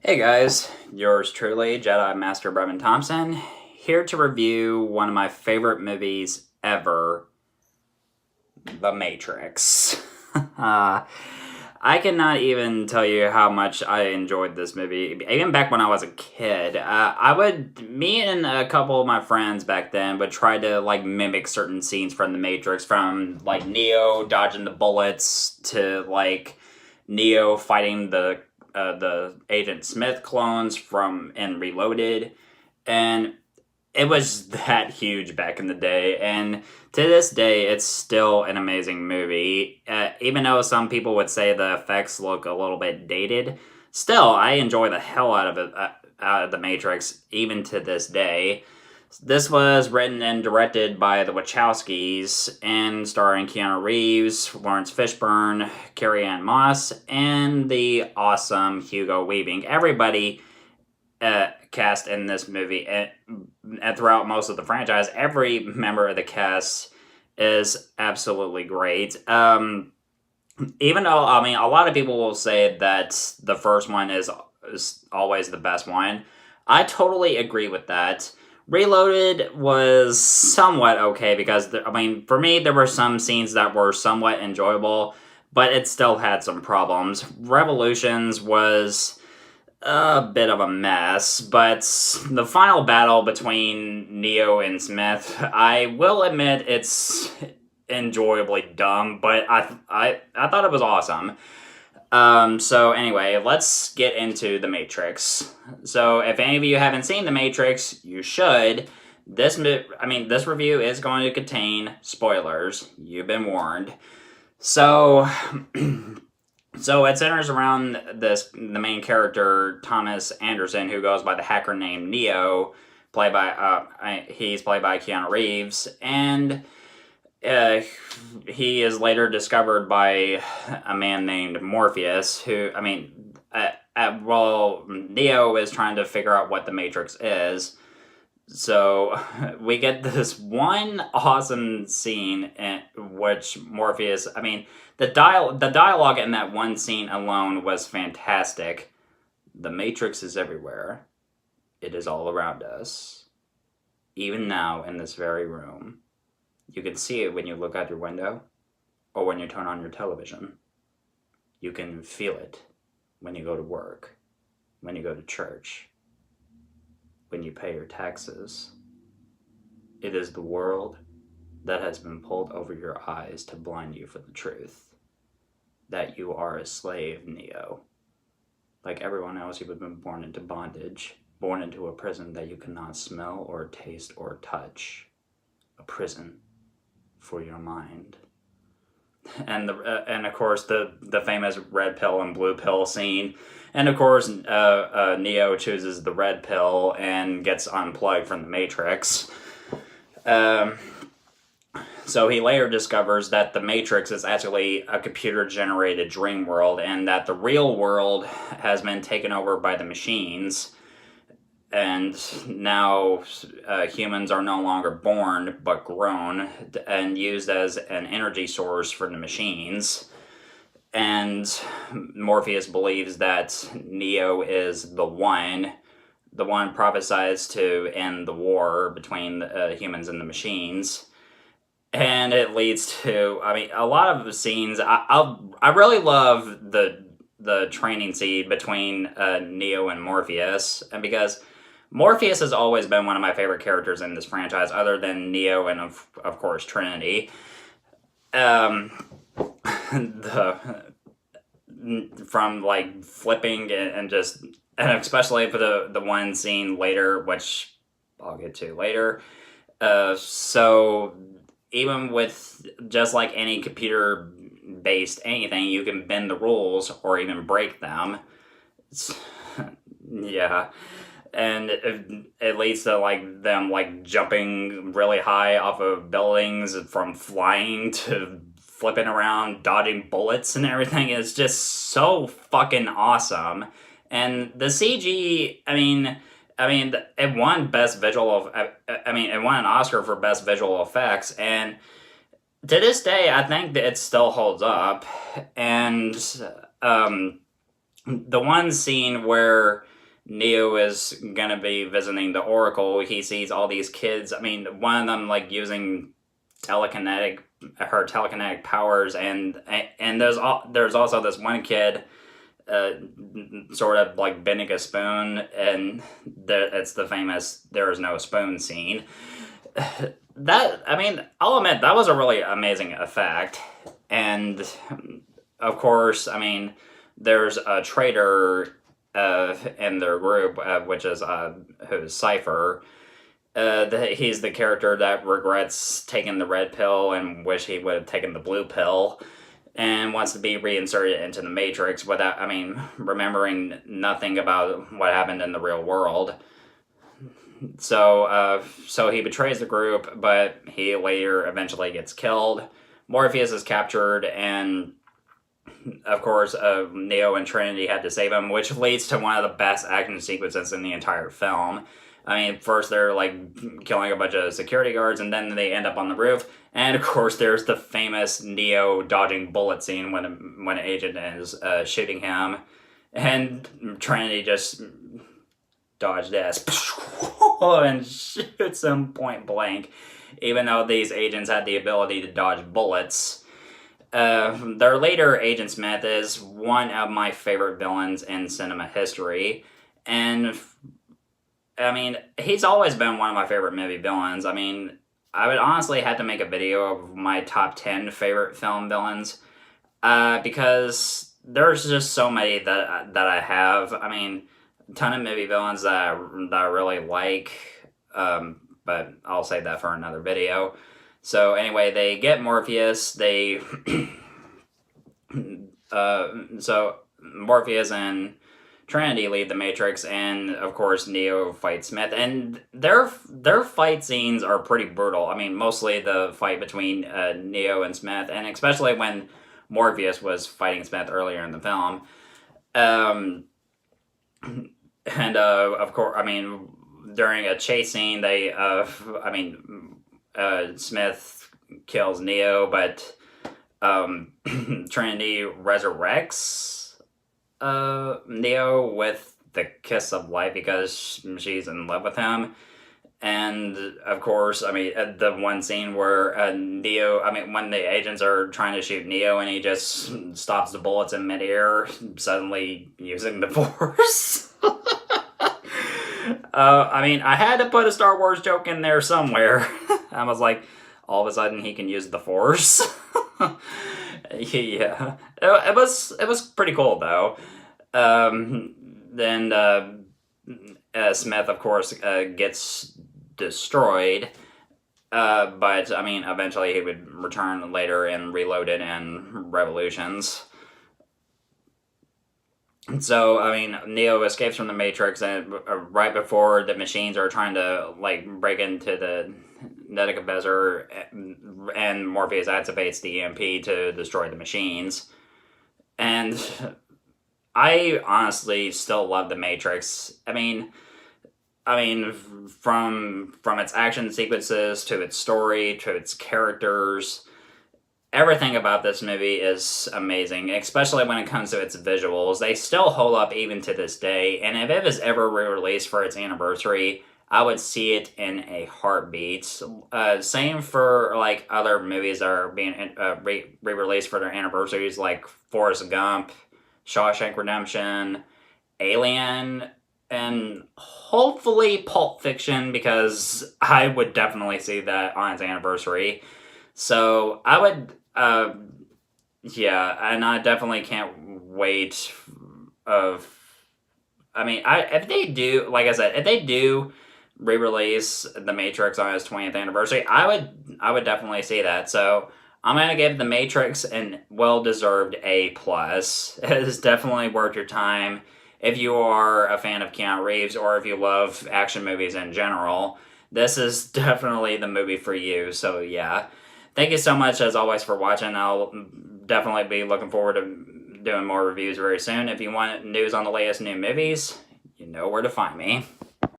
Hey guys, yours truly, Jedi Master Brevin Thompson, here to review one of my favorite movies ever, The Matrix. I cannot even tell you how much I enjoyed this movie, even back when I was a kid. Me and a couple of my friends back then would try to mimic certain scenes from The Matrix, from like Neo dodging the bullets to like Neo fighting the Agent Smith clones from and Reloaded, and it was that huge back in the day. And to this day, it's still an amazing movie. Even though some people would say the effects look a little bit dated, still I enjoy the hell out of it. Out of The Matrix, even to this day. This was written and directed by the Wachowskis and starring Keanu Reeves, Lawrence Fishburne, Carrie-Anne Moss, and the awesome Hugo Weaving. Everybody cast in this movie, and throughout most of the franchise, every member of the cast is absolutely great. Even though, I mean, a lot of people will say that the first one is always the best one, I totally agree with that. Reloaded was somewhat okay because, for me, there were some scenes that were somewhat enjoyable, but it still had some problems. Revolutions was a bit of a mess, but the final battle between Neo and Smith, I will admit it's enjoyably dumb, but I thought it was awesome. So anyway, let's get into The Matrix. So if any of you haven't seen The Matrix, you should. This review is going to contain spoilers. You've been warned. So, so it centers around the main character, Thomas Anderson, who goes by the hacker name Neo, he's played by Keanu Reeves, and he is later discovered by a man named Morpheus, Neo is trying to figure out what the Matrix is. So we get this one awesome scene in which Morpheus, the dialogue in that one scene alone was fantastic. The Matrix is everywhere. It is all around us. Even now in this very room. You can see it when you look out your window or when you turn on your television. You can feel it when you go to work, when you go to church, when you pay your taxes. It is the world that has been pulled over your eyes to blind you for the truth. That you are a slave, Neo. Like everyone else, you have been born into bondage, born into a prison that you cannot smell or taste or touch. A prison for your mind. And of course the famous red pill and blue pill scene, and of course Neo chooses the red pill and gets unplugged from the Matrix. So he later discovers that the Matrix is actually a computer generated dream world, and that the real world has been taken over by the machines. And now humans are no longer born, but grown and used as an energy source for the machines. And Morpheus believes that Neo is the one prophesized to end the war between the humans and the machines. And it leads to, a lot of the scenes. I really love the training scene between Neo and Morpheus, and because Morpheus has always been one of my favorite characters in this franchise, other than Neo and of course Trinity. From like flipping and especially for the one scene later, which I'll get to later. So even with just like any computer based anything, you can bend the rules or even break them. Yeah. And it leads to them jumping really high off of buildings, from flying to flipping around, dodging bullets and everything. Is just so fucking awesome. And the CG, it won best visual it won an Oscar for best visual effects, and to this day I think that it still holds up. And the one scene where Neo is gonna be visiting the Oracle, he sees all these kids. I mean, one of them like using telekinetic her telekinetic powers, and there's also this one kid uh, sort of like bending a spoon, and it's the famous "there is no spoon" scene. That, I mean, I'll admit that was a really amazing effect, and of course, I mean, there's a traitor in their group, which is who's Cipher. He's the character that regrets taking the red pill and wish he would have taken the blue pill, and wants to be reinserted into the Matrix without, I mean, remembering nothing about what happened in the real world. So he betrays the group, but he later eventually gets killed. Morpheus is captured, and of course, Neo and Trinity had to save him, which leads to one of the best action sequences in the entire film. I mean, first they're like killing a bunch of security guards, and then they end up on the roof. And of course, there's the famous Neo dodging bullet scene when an agent is shooting him, and Trinity just dodged this and shoots him point blank. Even though these agents had the ability to dodge bullets, their later Agent Smith is one of my favorite villains in cinema history, and I mean, he's always been one of my favorite movie villains. I mean, I would honestly have to make a video of my top 10 favorite film villains, because there's just so many that I have. I mean, a ton of movie villains that I really like, but I'll save that for another video. So anyway, they get Morpheus. So Morpheus and Trinity leave the Matrix, and of course Neo fights Smith, and their fight scenes are pretty brutal. I mean, mostly the fight between Neo and Smith, and especially when Morpheus was fighting Smith earlier in the film. And of course, I mean, during a chase scene, Smith kills Neo, but Trinity resurrects Neo with the kiss of life because she's in love with him. And of course, I mean, the one scene where when the agents are trying to shoot Neo and he just stops the bullets in midair, suddenly using the Force. I mean, I had to put a Star Wars joke in there somewhere. I was like, all of a sudden he can use the Force. Yeah, it was pretty cool though. Then Smith, of course, gets destroyed. But I mean, eventually he would return later and Reloaded and Revolutions. So I mean, Neo escapes from the Matrix, and right before the machines are trying to like break into the Nebuchadnezzar, and Morpheus activates the EMP to destroy the machines. And I honestly still love the Matrix. I mean, from its action sequences to its story to its characters, everything about this movie is amazing, especially when it comes to its visuals. They still hold up even to this day, and if it was ever re-released for its anniversary, I would see it in a heartbeat. Same for like other movies that are being re-released for their anniversaries, like Forrest Gump, Shawshank Redemption, Alien, and hopefully Pulp Fiction, because I would definitely see that on its anniversary. So I would, yeah, and I definitely can't wait. If they do, like I said, if they do re-release The Matrix on its 20th anniversary, I would definitely see that. So I'm gonna give The Matrix an well-deserved A plus. It is definitely worth your time if you are a fan of Keanu Reeves or if you love action movies in general. This is definitely the movie for you. So yeah, thank you so much as always for watching. I'll definitely be looking forward to doing more reviews very soon. If you want news on the latest new movies, you know where to find me.